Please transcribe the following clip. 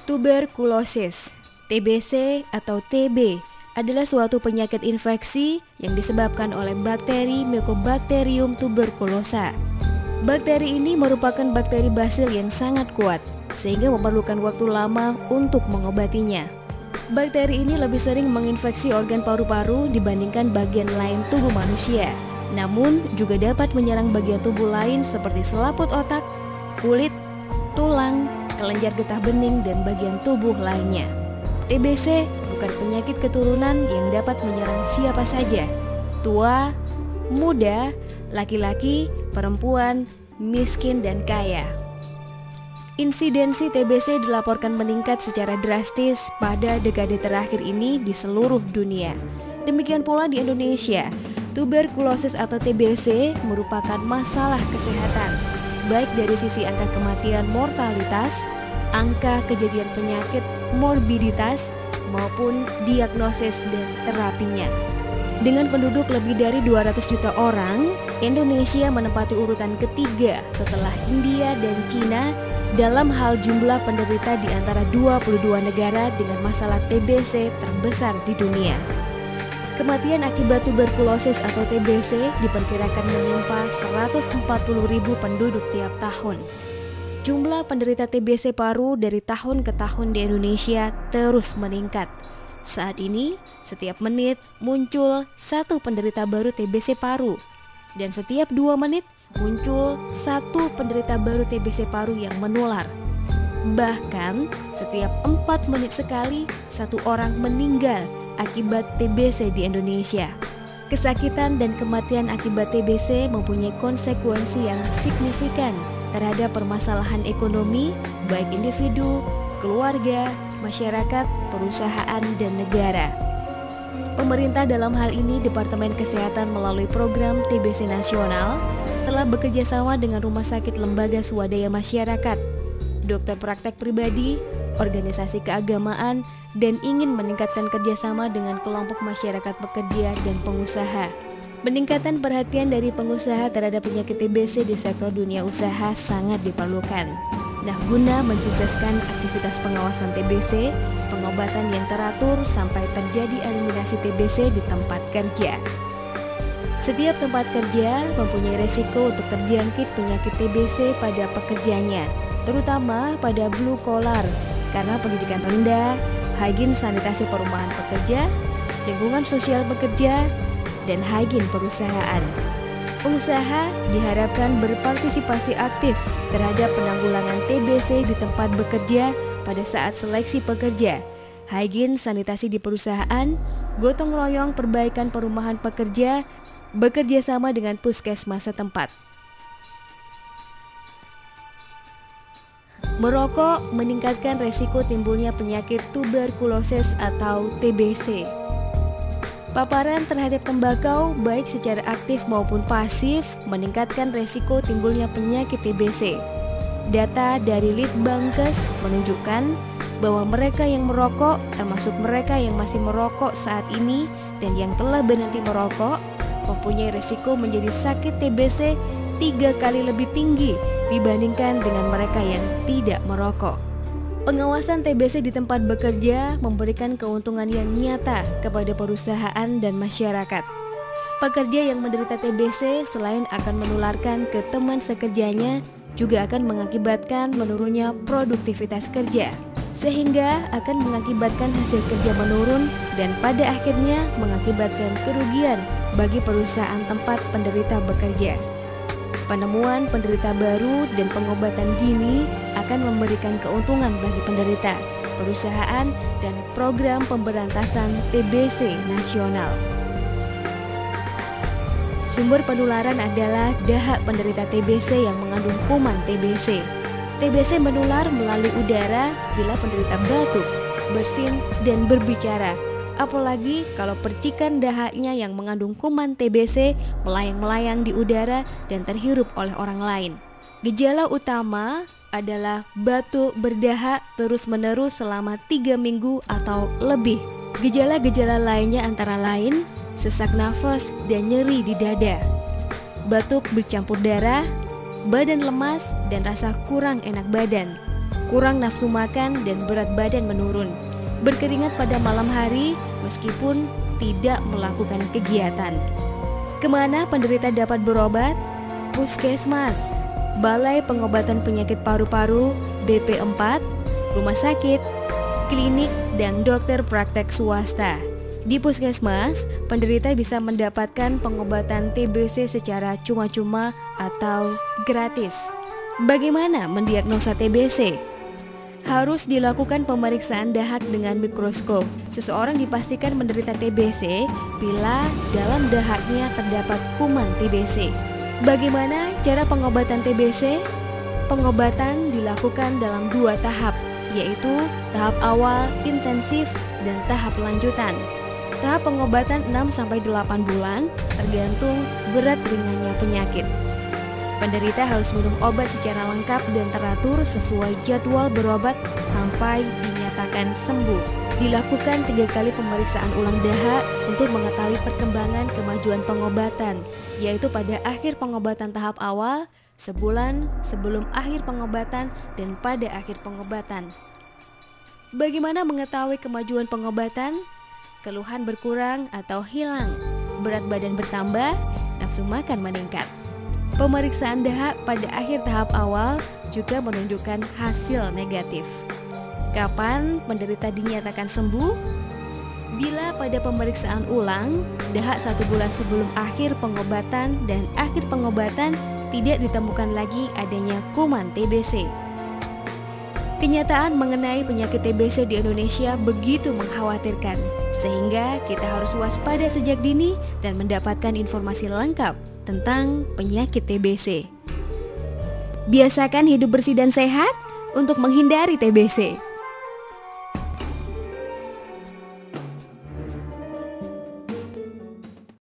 Tuberkulosis, TBC atau TB, adalah suatu penyakit infeksi yang disebabkan oleh bakteri Mycobacterium tuberculosa. Bakteri ini merupakan bakteri basil yang sangat kuat, sehingga memerlukan waktu lama untuk mengobatinya. Bakteri ini lebih sering menginfeksi organ paru-paru dibandingkan bagian lain tubuh manusia. Namun, juga dapat menyerang bagian tubuh lain seperti selaput otak, kulit, tulang, kelenjar getah bening, dan bagian tubuh lainnya. TBC bukan penyakit keturunan yang dapat menyerang siapa saja, tua, muda, laki-laki, perempuan, miskin, dan kaya. Insidensi TBC dilaporkan meningkat secara drastis pada dekade terakhir ini di seluruh dunia. Demikian pula di Indonesia, tuberkulosis atau TBC merupakan masalah kesehatan, baik dari sisi angka kematian mortalitas, angka kejadian penyakit morbiditas, maupun diagnosis dan terapinya. Dengan penduduk lebih dari 200 juta orang, Indonesia menempati urutan ketiga setelah India dan Cina dalam hal jumlah penderita di antara 22 negara dengan masalah TBC terbesar di dunia. Kematian akibat tuberkulosis atau TBC diperkirakan menimpa 140.000 penduduk tiap tahun. Jumlah penderita TBC paru dari tahun ke tahun di Indonesia terus meningkat. Saat ini, setiap menit muncul satu penderita baru TBC paru, dan setiap 2 menit muncul satu penderita baru TBC paru yang menular. Bahkan, setiap 4 menit sekali, satu orang meninggal akibat TBC di Indonesia. Kesakitan dan kematian akibat TBC mempunyai konsekuensi yang signifikan terhadap permasalahan ekonomi, baik individu, keluarga, masyarakat, perusahaan, dan negara. Pemerintah dalam hal ini Departemen Kesehatan melalui program TBC Nasional telah bekerja sama dengan rumah sakit lembaga swadaya masyarakat, dokter praktek pribadi, organisasi keagamaan, dan ingin meningkatkan kerjasama dengan kelompok masyarakat pekerja dan pengusaha. Peningkatan perhatian dari pengusaha terhadap penyakit TBC di sektor dunia usaha sangat diperlukan. Nah, guna mensukseskan aktivitas pengawasan TBC, pengobatan yang teratur sampai terjadi eliminasi TBC di tempat kerja. Setiap tempat kerja mempunyai resiko untuk terjangkit penyakit TBC pada pekerjanya, terutama pada blue collar, karena pendidikan rendah, higien sanitasi perumahan pekerja, lingkungan sosial pekerja, dan higien perusahaan. Pengusaha diharapkan berpartisipasi aktif terhadap penanggulangan TBC di tempat bekerja pada saat seleksi pekerja, higien sanitasi di perusahaan, gotong royong perbaikan perumahan pekerja, bekerja sama dengan puskesmas setempat. Merokok meningkatkan resiko timbulnya penyakit tuberkulosis atau TBC. Paparan terhadap tembakau baik secara aktif maupun pasif meningkatkan resiko timbulnya penyakit TBC. Data dari Litbangkes menunjukkan bahwa mereka yang merokok, termasuk mereka yang masih merokok saat ini dan yang telah berhenti merokok, mempunyai resiko menjadi sakit TBC 3 kali lebih tinggi dibandingkan dengan mereka yang tidak merokok. Pengawasan TBC di tempat bekerja memberikan keuntungan yang nyata kepada perusahaan dan masyarakat. Pekerja yang menderita TBC selain akan menularkan ke teman sekerjanya, juga akan mengakibatkan menurunnya produktivitas kerja, sehingga akan mengakibatkan hasil kerja menurun dan pada akhirnya mengakibatkan kerugian bagi perusahaan tempat penderita bekerja. Penemuan penderita baru dan pengobatan dini akan memberikan keuntungan bagi penderita, perusahaan, dan program pemberantasan TBC nasional. Sumber penularan adalah dahak penderita TBC yang mengandung kuman TBC. TBC menular melalui udara bila penderita batuk, bersin, dan berbicara. Apalagi kalau percikan dahaknya yang mengandung kuman TBC melayang-melayang di udara dan terhirup oleh orang lain. Gejala utama adalah batuk berdahak terus-menerus selama 3 minggu atau lebih. Gejala-gejala lainnya antara lain sesak nafas dan nyeri di dada, batuk bercampur darah, badan lemas dan rasa kurang enak badan, kurang nafsu makan dan berat badan menurun, berkeringat pada malam hari meskipun tidak melakukan kegiatan. Kemana penderita dapat berobat? Puskesmas, Balai Pengobatan Penyakit Paru-Paru, BP4, rumah sakit, klinik, dan dokter praktek swasta. Di puskesmas, penderita bisa mendapatkan pengobatan TBC secara cuma-cuma atau gratis. Bagaimana mendiagnosa TBC? Harus dilakukan pemeriksaan dahak dengan mikroskop. Seseorang dipastikan menderita TBC bila dalam dahaknya terdapat kuman TBC. Bagaimana cara pengobatan TBC? Pengobatan dilakukan dalam 2 tahap, yaitu tahap awal intensif dan tahap lanjutan. Tahap pengobatan 6-8 bulan tergantung berat ringannya penyakit. Penderita harus minum obat secara lengkap dan teratur sesuai jadwal berobat sampai dinyatakan sembuh. Dilakukan 3 kali pemeriksaan ulang dahak untuk mengetahui perkembangan kemajuan pengobatan, yaitu pada akhir pengobatan tahap awal, sebulan sebelum akhir pengobatan, dan pada akhir pengobatan. Bagaimana mengetahui kemajuan pengobatan? Keluhan berkurang atau hilang, berat badan bertambah, nafsu makan meningkat. Pemeriksaan dahak pada akhir tahap awal juga menunjukkan hasil negatif. Kapan penderita dinyatakan sembuh? Bila pada pemeriksaan ulang, dahak 1 bulan sebelum akhir pengobatan dan akhir pengobatan tidak ditemukan lagi adanya kuman TBC. Kenyataan mengenai penyakit TBC di Indonesia begitu mengkhawatirkan, sehingga kita harus waspada sejak dini dan mendapatkan informasi lengkap tentang penyakit TBC. Biasakan hidup bersih dan sehat untuk menghindari TBC.